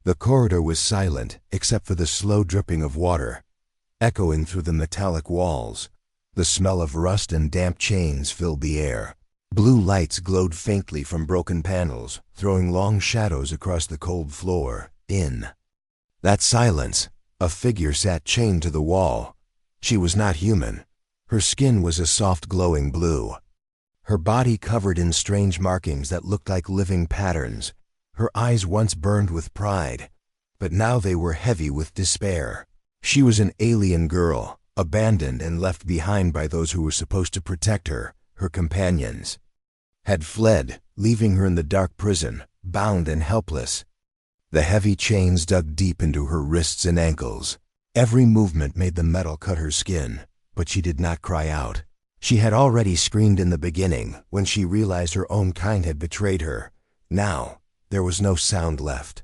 The corridor was silent except for the slow dripping of water, echoing through the metallic walls. The smell of rust and damp chains filled the air. Blue lights glowed faintly from broken panels, throwing long shadows across the cold floor. In that silence, a figure sat chained to the wall. She was not human. Her skin was a soft glowing blue. Her body covered in strange markings that looked like living patterns. Her eyes once burned with pride, but now they were heavy with despair. She was an alien girl, abandoned and left behind by those who were supposed to protect her. Her companions had fled, leaving her in the dark prison, bound and helpless. The heavy chains dug deep into her wrists and ankles. Every movement made the metal cut her skin, but she did not cry out. She had already screamed in the beginning when she realized her own kind had betrayed her. Now, there was no sound left.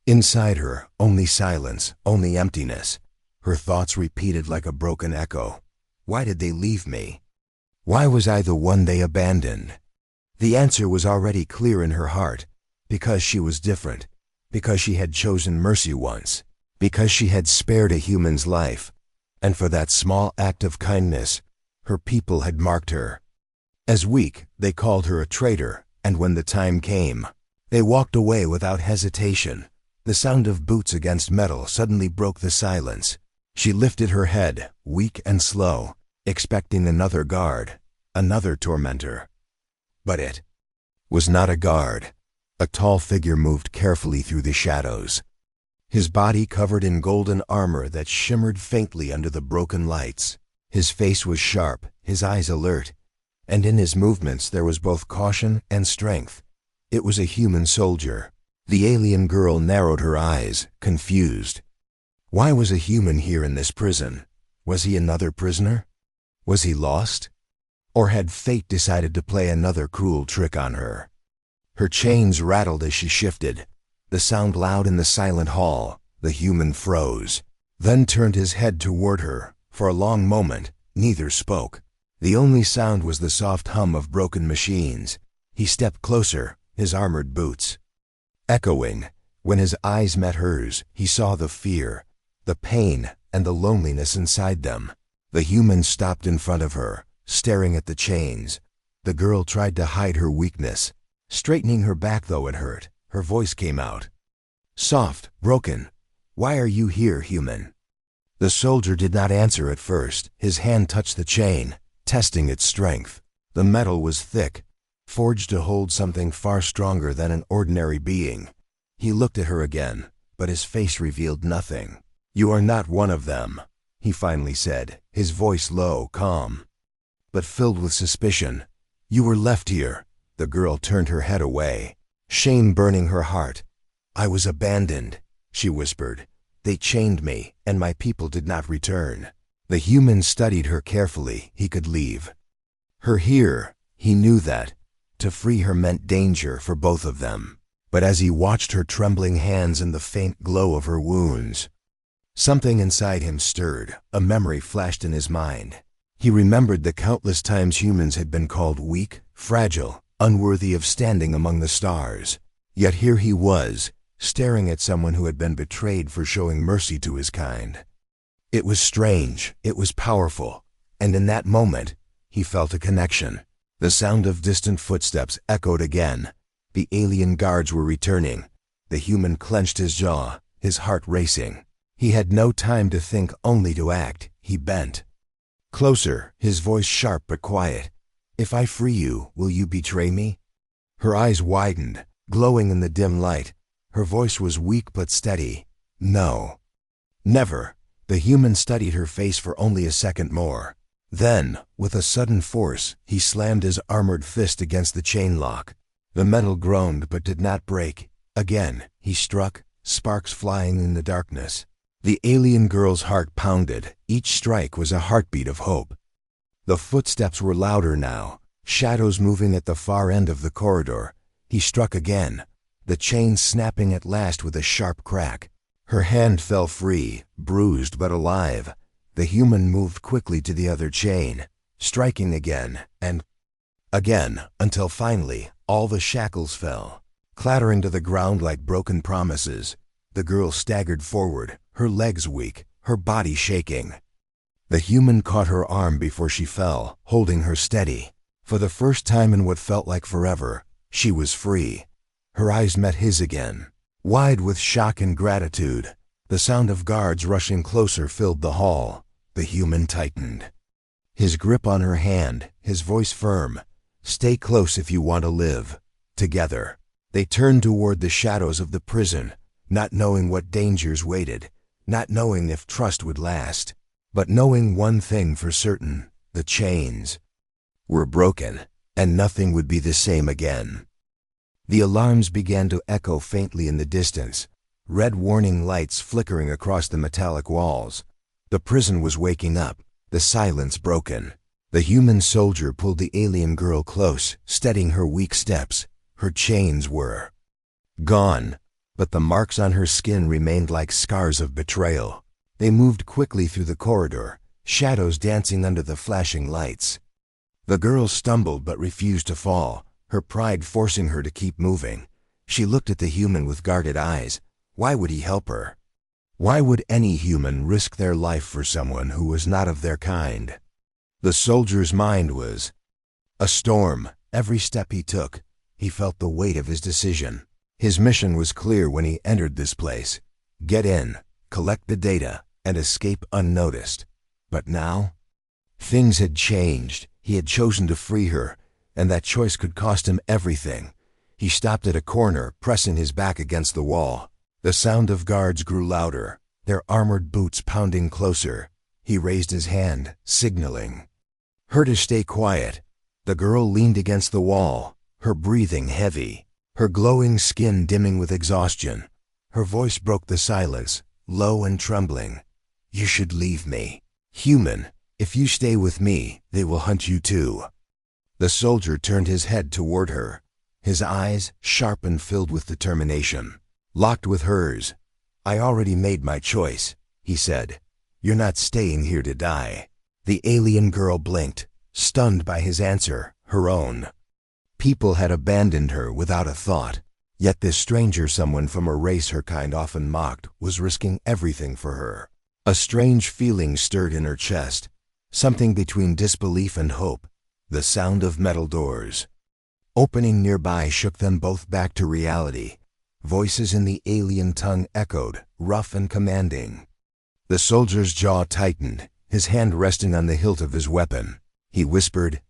Inside her, only silence, only emptiness. Her thoughts repeated like a broken echo. Why did they leave me? Why was I the one they abandoned? The answer was already clear in her heart. Because she was different. Because she had chosen mercy once. Because she had spared a human's life. And for that small act of kindness, her people had marked her. As weak, they called her a traitor, and when the time came, they walked away without hesitation. The sound of boots against metal suddenly broke the silence. She lifted her head, weak and slow, expecting another guard, another tormentor. But it was not a guard. A tall figure moved carefully through the shadows. His body covered in golden armor that shimmered faintly under the broken lights. His face was sharp, his eyes alert, and in his movements there was both caution and strength. It was a human soldier. The alien girl narrowed her eyes, confused. Why was a human here in this prison? Was he another prisoner? Was he lost? Or had fate decided to play another cruel trick on her? Her chains rattled as she shifted. The sound loud in the silent hall. The human froze, then turned his head toward her. For a long moment, neither spoke. The only sound was the soft hum of broken machines. He stepped closer, his armored boots echoing. When his eyes met hers, he saw the fear, the pain, and the loneliness inside them. The human stopped in front of her, staring at the chains. The girl tried to hide her weakness. Straightening her back though it hurt, her voice came out. Soft, broken. Why are you here, human? The soldier did not answer at first. His hand touched the chain, testing its strength. The metal was thick, forged to hold something far stronger than an ordinary being. He looked at her again, but his face revealed nothing. You are not one of them, he finally said, his voice low, calm, but filled with suspicion. You were left here. The girl turned her head away, shame burning her heart. I was abandoned, she whispered. They chained me, and my people did not return. The human studied her carefully. He could leave her here. He knew that to free her meant danger for both of them. But as he watched her trembling hands and the faint glow of her wounds, something inside him stirred. A memory flashed in his mind. He remembered the countless times humans had been called weak, fragile, unworthy of standing among the stars. Yet here he was, staring at someone who had been betrayed for showing mercy to his kind. It was strange, it was powerful, and in that moment, he felt a connection. The sound of distant footsteps echoed again. The alien guards were returning. The human clenched his jaw, his heart racing. He had no time to think, only to act. He bent closer, his voice sharp but quiet. If I free you, will you betray me? Her eyes widened, glowing in the dim light. Her voice was weak but steady. No. Never. The human studied her face for only a second more. Then, with a sudden force, he slammed his armored fist against the chain lock. The metal groaned but did not break. Again, he struck, sparks flying in the darkness. The alien girl's heart pounded. Each strike was a heartbeat of hope. The footsteps were louder now, shadows moving at the far end of the corridor. He struck again, the chain snapping at last with a sharp crack. Her hand fell free, bruised but alive. The human moved quickly to the other chain, striking again and again, until finally all the shackles fell, clattering to the ground like broken promises. The girl staggered forward, her legs weak, her body shaking. The human caught her arm before she fell, holding her steady. For the first time in what felt like forever, she was free. Her eyes met his again, wide with shock and gratitude. The sound of guards rushing closer filled the hall. The human tightened. His grip on her hand, his voice firm. "Stay close if you want to live. Together." They turned toward the shadows of the prison, not knowing what dangers waited, not knowing if trust would last, but knowing one thing for certain: the chains were broken, and nothing would be the same again. The alarms began to echo faintly in the distance, red warning lights flickering across the metallic walls. The prison was waking up, the silence broken. The human soldier pulled the alien girl close, steadying her weak steps. Her chains were gone, but the marks on her skin remained like scars of betrayal. They moved quickly through the corridor, shadows dancing under the flashing lights. The girl stumbled but refused to fall, her pride forcing her to keep moving. She looked at the human with guarded eyes. Why would he help her? Why would any human risk their life for someone who was not of their kind? The soldier's mind was a storm. Every step he took, he felt the weight of his decision. His mission was clear when he entered this place: get in, collect the data, and escape unnoticed. But now, things had changed. He had chosen to free her, and that choice could cost him everything. He stopped at a corner, pressing his back against the wall. The sound of guards grew louder, their armored boots pounding closer. He raised his hand, signaling her to stay quiet. The girl leaned against the wall, her breathing heavy, her glowing skin dimming with exhaustion. Her voice broke the silence, low and trembling. "You should leave me. Human, if you stay with me, they will hunt you too." The soldier turned his head toward her, his eyes, sharp and filled with determination, locked with hers. "I already made my choice," he said. "You're not staying here to die." The alien girl blinked, stunned by his answer, her own. People had abandoned her without a thought, yet this stranger, someone from a race her kind often mocked, was risking everything for her. A strange feeling stirred in her chest, something between disbelief and hope. The sound of metal doors opening nearby shook them both back to reality. Voices in the alien tongue echoed, rough and commanding. The soldier's jaw tightened, his hand resting on the hilt of his weapon. He whispered,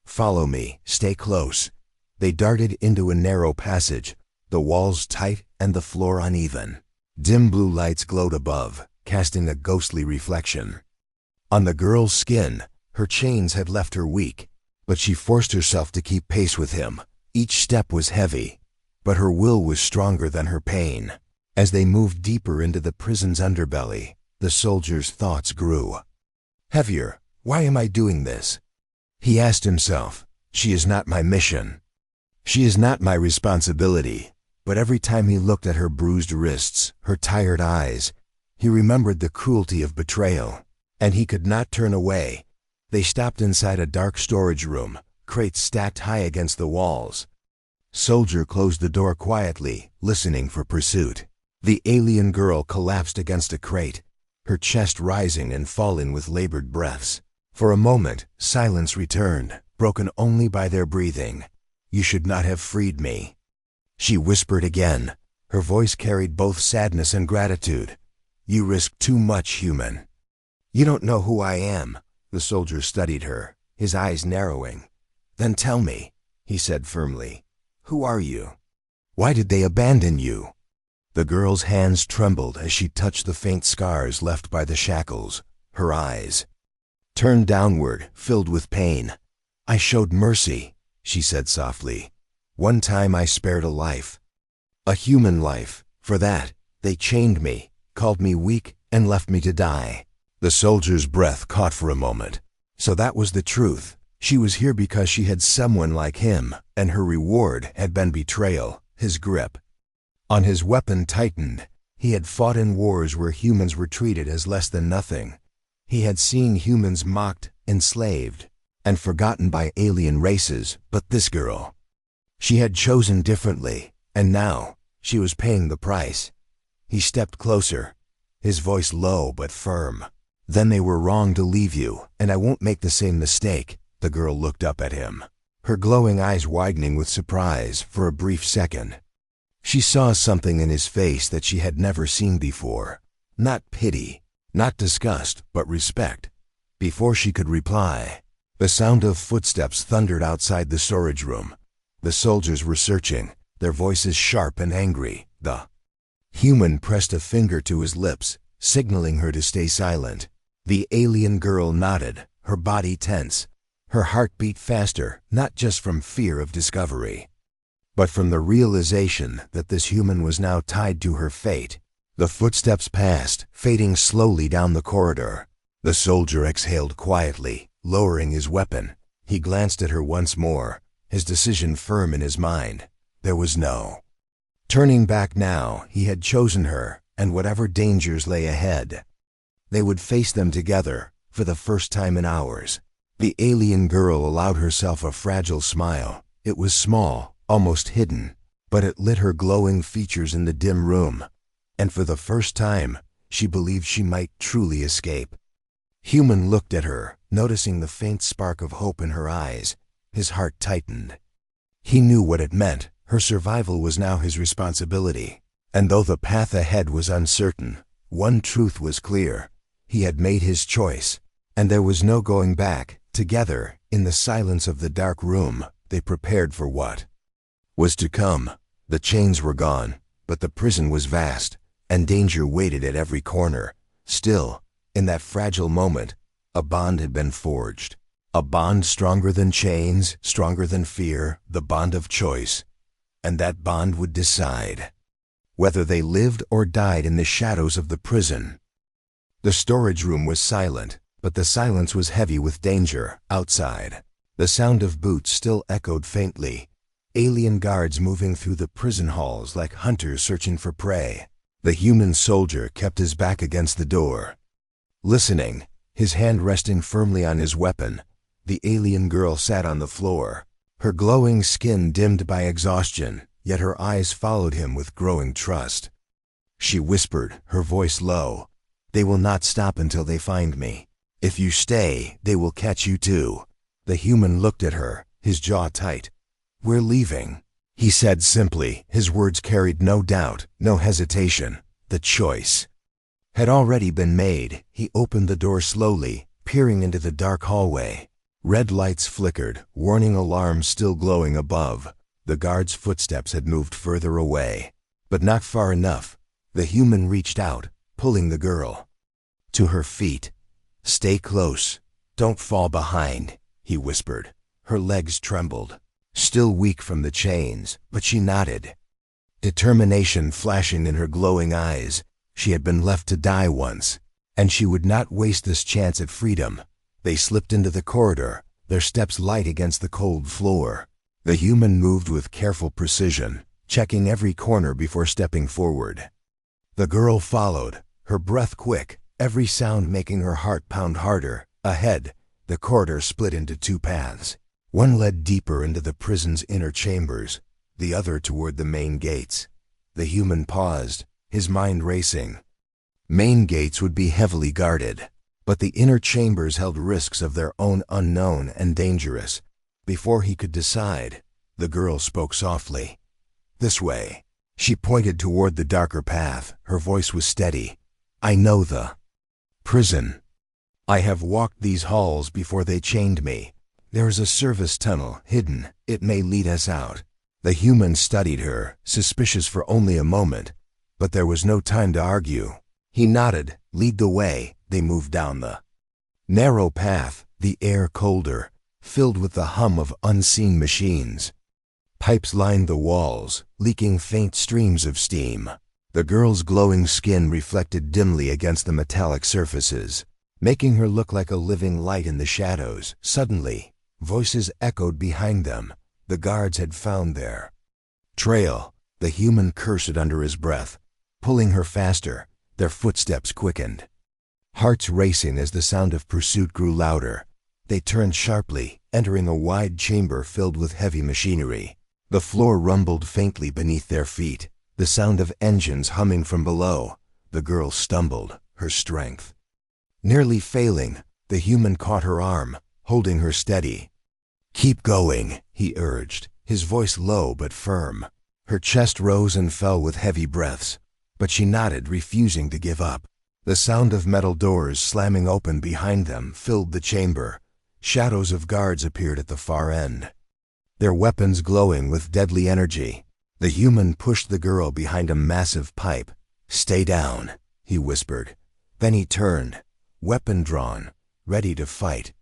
"Follow me, stay close." They darted into a narrow passage, the walls tight and the floor uneven. Dim blue lights glowed above, casting a ghostly reflection on the girl's skin. Her chains had left her weak, but she forced herself to keep pace with him. Each step was heavy, but her will was stronger than her pain. As they moved deeper into the prison's underbelly, the soldier's thoughts grew heavier. "Why am I doing this?" he asked himself. "She is not my mission. She is not my responsibility." But every time he looked at her bruised wrists, her tired eyes, he remembered the cruelty of betrayal, and he could not turn away. They stopped inside a dark storage room, crates stacked high against the walls. Soldier closed the door quietly, listening for pursuit. The alien girl collapsed against a crate, her chest rising and falling with labored breaths. For a moment, silence returned, broken only by their breathing. "You should not have freed me," she whispered again. Her voice carried both sadness and gratitude. "You risked too much, human." "You don't know who I am." The soldier studied her, his eyes narrowing. "Then tell me," he said firmly. "Who are you? Why did they abandon you?" The girl's hands trembled as she touched the faint scars left by the shackles. Her eyes turned downward, filled with pain. "I showed mercy," she said softly. "One time I spared a life. A human life. For that, they chained me, called me weak, and left me to die." The soldier's breath caught for a moment. So that was the truth. She was here because she had someone like him, and her reward had been betrayal. His grip on his weapon tightened. He had fought in wars where humans were treated as less than nothing. He had seen humans mocked, enslaved, and forgotten by alien races. But this girl, she had chosen differently, and now she was paying the price. He stepped closer, his voice low but firm. "Then they were wrong to leave you, and I won't make the same mistake." The girl looked up at him, her glowing eyes widening with surprise for a brief second. She saw something in his face that she had never seen before. Not pity, not disgust, but respect. Before she could reply, the sound of footsteps thundered outside the storage room. The soldiers were searching, their voices sharp and angry. The human pressed a finger to his lips, signaling her to stay silent. The alien girl nodded, her body tense. Her heart beat faster, not just from fear of discovery, but from the realization that this human was now tied to her fate. The footsteps passed, fading slowly down the corridor. The soldier exhaled quietly, lowering his weapon. He glanced at her once more, his decision firm in his mind. There was no turning back now. He had chosen her, and whatever dangers lay ahead, they would face them together, for the first time in hours. The alien girl allowed herself a fragile smile. It was small, almost hidden, but it lit her glowing features in the dim room, and for the first time, she believed she might truly escape. Human looked at her, noticing the faint spark of hope in her eyes. His heart tightened. He knew what it meant. Her survival was now his responsibility. And though the path ahead was uncertain, one truth was clear. He had made his choice, and there was no going back. Together, in the silence of the dark room, they prepared for what was to come. The chains were gone, but the prison was vast, and danger waited at every corner. Still, in that fragile moment, a bond had been forged. A bond stronger than chains, stronger than fear, the bond of choice. And that bond would decide whether they lived or died in the shadows of the prison. The storage room was silent, but the silence was heavy with danger. Outside, the sound of boots still echoed faintly. Alien guards moving through the prison halls like hunters searching for prey. The human soldier kept his back against the door, listening, his hand resting firmly on his weapon. The alien girl sat on the floor, her glowing skin dimmed by exhaustion, yet her eyes followed him with growing trust. She whispered, her voice low, "They will not stop until they find me. If you stay, they will catch you too." The human looked at her, his jaw tight. "We're leaving," he said simply. His words carried no doubt, no hesitation. The choice had already been made. He opened the door slowly, peering into the dark hallway. Red lights flickered, warning alarms still glowing above. The guard's footsteps had moved further away, but not far enough. The human reached out, pulling the girl to her feet. "Stay close. Don't fall behind," he whispered. Her legs trembled, still weak from the chains, but she nodded, determination flashing in her glowing eyes. She had been left to die once, and she would not waste this chance at freedom. They slipped into the corridor, their steps light against the cold floor. The human moved with careful precision, checking every corner before stepping forward. The girl followed, her breath quick, every sound making her heart pound harder. Ahead, the corridor split into two paths. One led deeper into the prison's inner chambers, the other toward the main gates. The human paused, his mind racing. Main gates would be heavily guarded, but the inner chambers held risks of their own, unknown and dangerous. Before he could decide, the girl spoke softly. "This way." She pointed toward the darker path. Her voice was steady. "I know the prison. I have walked these halls before they chained me. There is a service tunnel, hidden. It may lead us out." The human studied her, suspicious for only a moment, but there was no time to argue. He nodded. "Lead the way." They moved down the narrow path, the air colder, filled with the hum of unseen machines. Pipes lined the walls, leaking faint streams of steam. The girl's glowing skin reflected dimly against the metallic surfaces, making her look like a living light in the shadows. Suddenly, voices echoed behind them. The guards had found their trail. The human cursed under his breath, pulling her faster. Their footsteps quickened, hearts racing as the sound of pursuit grew louder. They turned sharply, entering a wide chamber filled with heavy machinery. The floor rumbled faintly beneath their feet. the sound of engines humming from below. The girl stumbled, her strength nearly failing. The human caught her arm, holding her steady. "Keep going," he urged, his voice low but firm. Her chest rose and fell with heavy breaths, but she nodded, refusing to give up. The sound of metal doors slamming open behind them filled the chamber. Shadows of guards appeared at the far end, their weapons glowing with deadly energy. The human pushed the girl behind a massive pipe. "Stay down," he whispered. Then he turned, weapon drawn, ready to fight.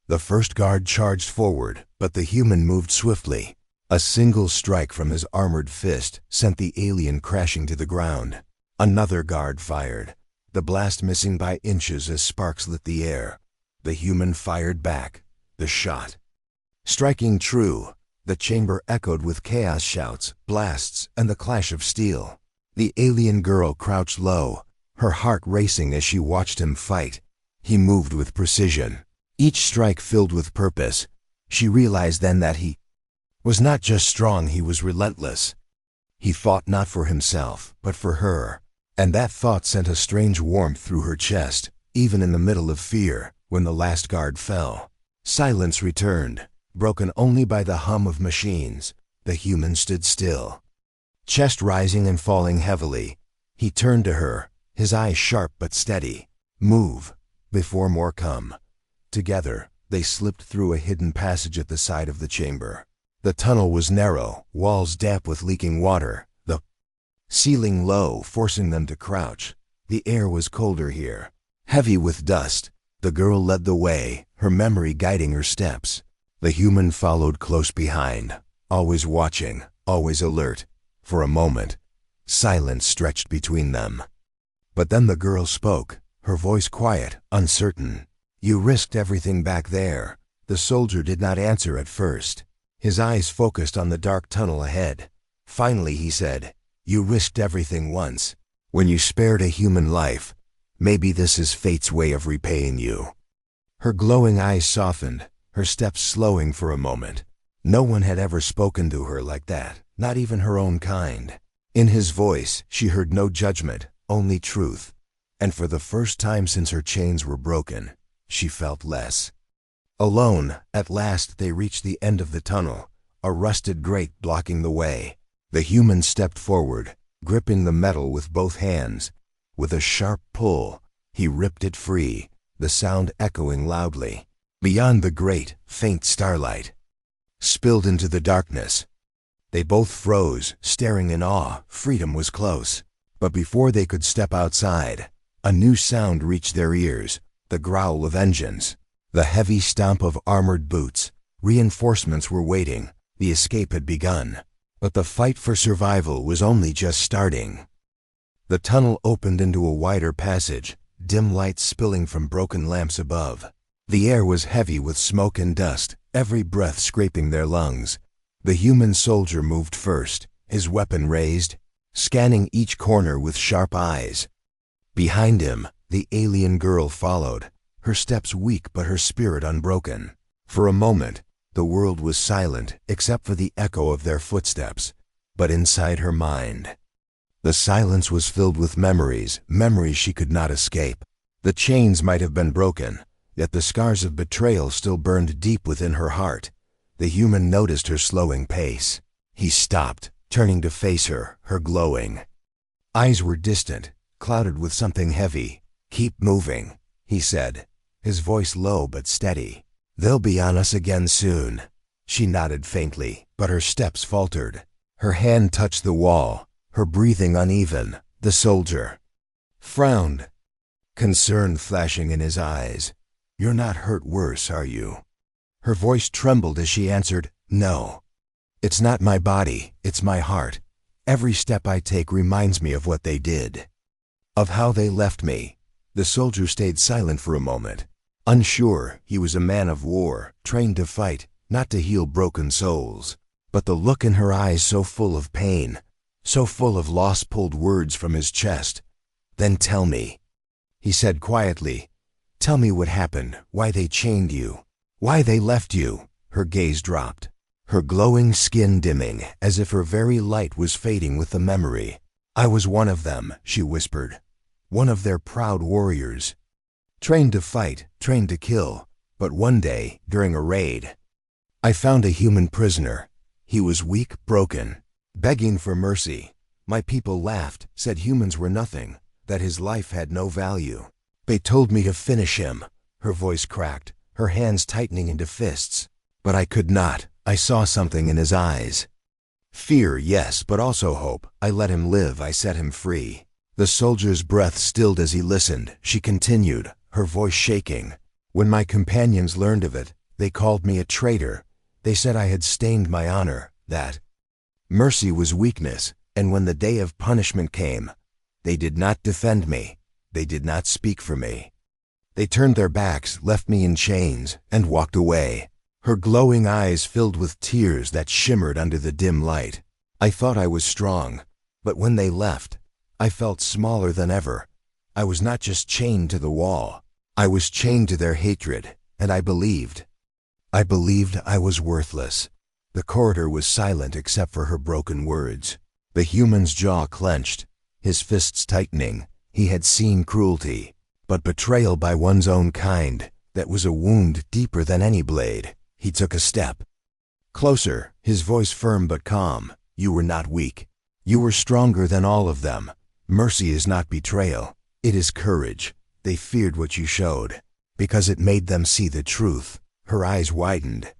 The first guard charged forward, but the human moved swiftly. A single strike from his armored fist sent the alien crashing to the ground. Another guard fired, the blast missing by inches as sparks lit the air. The human fired back, the shot striking true. The chamber echoed with chaos shouts, blasts, and the clash of steel. The alien girl crouched low, her heart racing as she watched him fight. He moved with precision, each strike filled with purpose. She realized then that he was not just strong, he was relentless. He fought not for himself, but for her. And that thought sent a strange warmth through her chest, even in the middle of fear. When the last guard fell, silence returned, broken only by the hum of machines. The human stood still, chest rising and falling heavily. He turned to her, his eyes sharp but steady. "Move, before more come." Together, they slipped through a hidden passage at the side of the chamber. The tunnel was narrow, walls damp with leaking water, the ceiling low, forcing them to crouch. The air was colder here, heavy with dust. The girl led the way, her memory guiding her steps. The human followed close behind, always watching, always alert. For a moment, silence stretched between them. But then the girl spoke, her voice quiet, uncertain. "You risked everything back there." The soldier did not answer at first. His eyes focused on the dark tunnel ahead. Finally he said, "You risked everything once. When you spared a human life. Maybe this is fate's way of repaying you." Her glowing eyes softened, her steps slowing for a moment. No one had ever spoken to her like that, not even her own kind. In his voice, she heard no judgment, only truth. And for the first time since her chains were broken, she felt less alone. At last they reached the end of the tunnel, a rusted grate blocking the way. The human stepped forward, gripping the metal with both hands. With a sharp pull, he ripped it free, the sound echoing loudly. Beyond the grate, faint starlight spilled into the darkness. They both froze, staring in awe. Freedom was close. But before they could step outside, a new sound reached their ears, the growl of engines, the heavy stomp of armored boots. Reinforcements were waiting. The escape had begun. But the fight for survival was only just starting. The tunnel opened into a wider passage, dim lights spilling from broken lamps above. The air was heavy with smoke and dust, every breath scraping their lungs. The human soldier moved first, his weapon raised, scanning each corner with sharp eyes. Behind him, the alien girl followed, her steps weak but her spirit unbroken. For a moment, the world was silent except for the echo of their footsteps. But inside her mind, the silence was filled with memories, memories she could not escape. The chains might have been broken, yet the scars of betrayal still burned deep within her heart. The human noticed her slowing pace. He stopped, turning to face her, her glowing eyes were distant, clouded with something heavy. "Keep moving," he said, his voice low but steady. "They'll be on us again soon." She nodded faintly, but her steps faltered. Her hand touched the wall, her breathing uneven. The soldier frowned, concern flashing in his eyes. "You're not hurt worse, are you?" Her voice trembled as she answered, "No. It's not my body, it's my heart. Every step I take reminds me of what they did, of how they left me." The soldier stayed silent for a moment, unsure. He was a man of war, trained to fight, not to heal broken souls. But the look in her eyes, so full of pain, so full of loss, pulled words from his chest. "Then tell me," he said quietly. "Tell me what happened, why they chained you, why they left you." Her gaze dropped, her glowing skin dimming, as if her very light was fading with the memory. I was one of them, she whispered. One of their proud warriors. Trained to fight, trained to kill. But one day, during a raid, I found a human prisoner. He was weak, broken, begging for mercy. My people laughed, said humans were nothing, that his life had no value. They told me to finish him. Her voice cracked, her hands tightening into fists. But I could not. I saw something in his eyes. Fear, yes, but also hope. I let him live, I set him free. The soldier's breath stilled as he listened. She continued, her voice shaking. When my companions learned of it, they called me a traitor. They said I had stained my honor, that mercy was weakness, and when the day of punishment came, they did not defend me. They did not speak for me. They turned their backs, left me in chains, and walked away. Her glowing eyes filled with tears that shimmered under the dim light. I thought I was strong, but when they left, I felt smaller than ever. I was not just chained to the wall. I was chained to their hatred, and I believed I was worthless. The corridor was silent except for her broken words. The human's jaw clenched, his fists tightening. He had seen cruelty, but betrayal by one's own kind, that was a wound deeper than any blade. He took a step closer, his voice firm but calm. You were not weak. You were stronger than all of them. Mercy is not betrayal. It is courage. They feared what you showed, because it made them see the truth. Her eyes widened,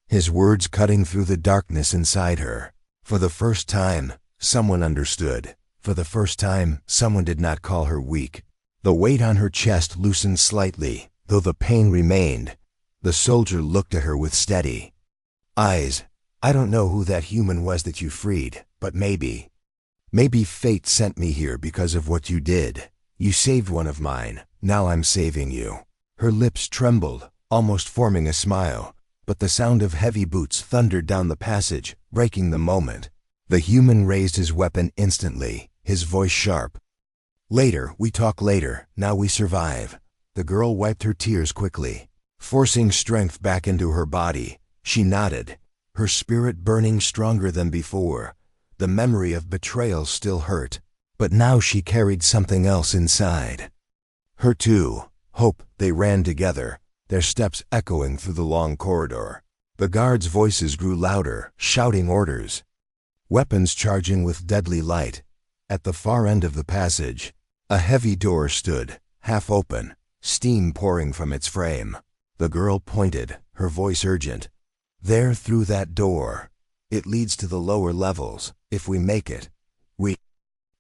his words cutting through the darkness inside her. For the first time, someone understood. For the first time, someone did not call her weak. The weight on her chest loosened slightly, though the pain remained. The soldier looked at her with steady eyes. I don't know who that human was that you freed, but maybe fate sent me here because of what you did. You saved one of mine. Now I'm saving you. Her lips trembled, almost forming a smile, but the sound of heavy boots thundered down the passage, breaking the moment. The human raised his weapon instantly, his voice sharp. Later, we talk later. Now we survive. The girl wiped her tears quickly, forcing strength back into her body. She nodded, her spirit burning stronger than before. The memory of betrayal still hurt, but now she carried something else inside. Her too, hope. They ran together, their steps echoing through the long corridor. The guards' voices grew louder, shouting orders, weapons charging with deadly light. At the far end of the passage, a heavy door stood, half open, steam pouring from its frame. The girl pointed, her voice urgent. There, through that door. It leads to the lower levels. If we make it, we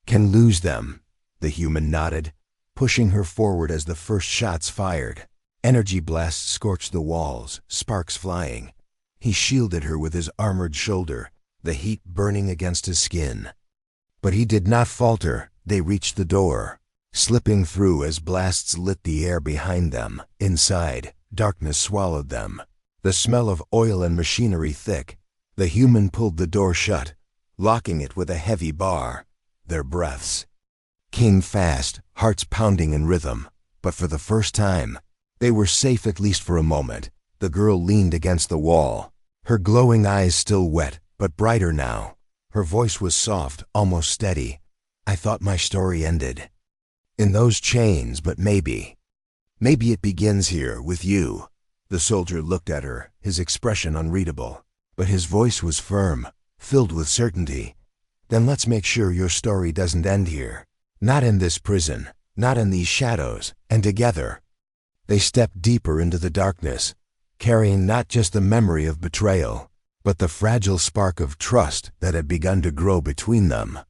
can lose them. The human nodded, pushing her forward as the first shots fired. Energy blasts scorched the walls, sparks flying. He shielded her with his armored shoulder, the heat burning against his skin. But he did not falter. They reached the door, slipping through as blasts lit the air behind them. Inside, darkness swallowed them, the smell of oil and machinery thick. The human pulled the door shut, locking it with a heavy bar. Their breaths came fast, hearts pounding in rhythm. But for the first time, they were safe, at least for a moment. The girl leaned against the wall, her glowing eyes still wet, but brighter now. Her voice was soft, almost steady. I thought my story ended in those chains, but maybe it begins here with you. The soldier looked at her, his expression unreadable, but his voice was firm, filled with certainty. Then let's make sure your story doesn't end here. Not in this prison, not in these shadows, and together. They stepped deeper into the darkness, carrying not just the memory of betrayal, but the fragile spark of trust that had begun to grow between them.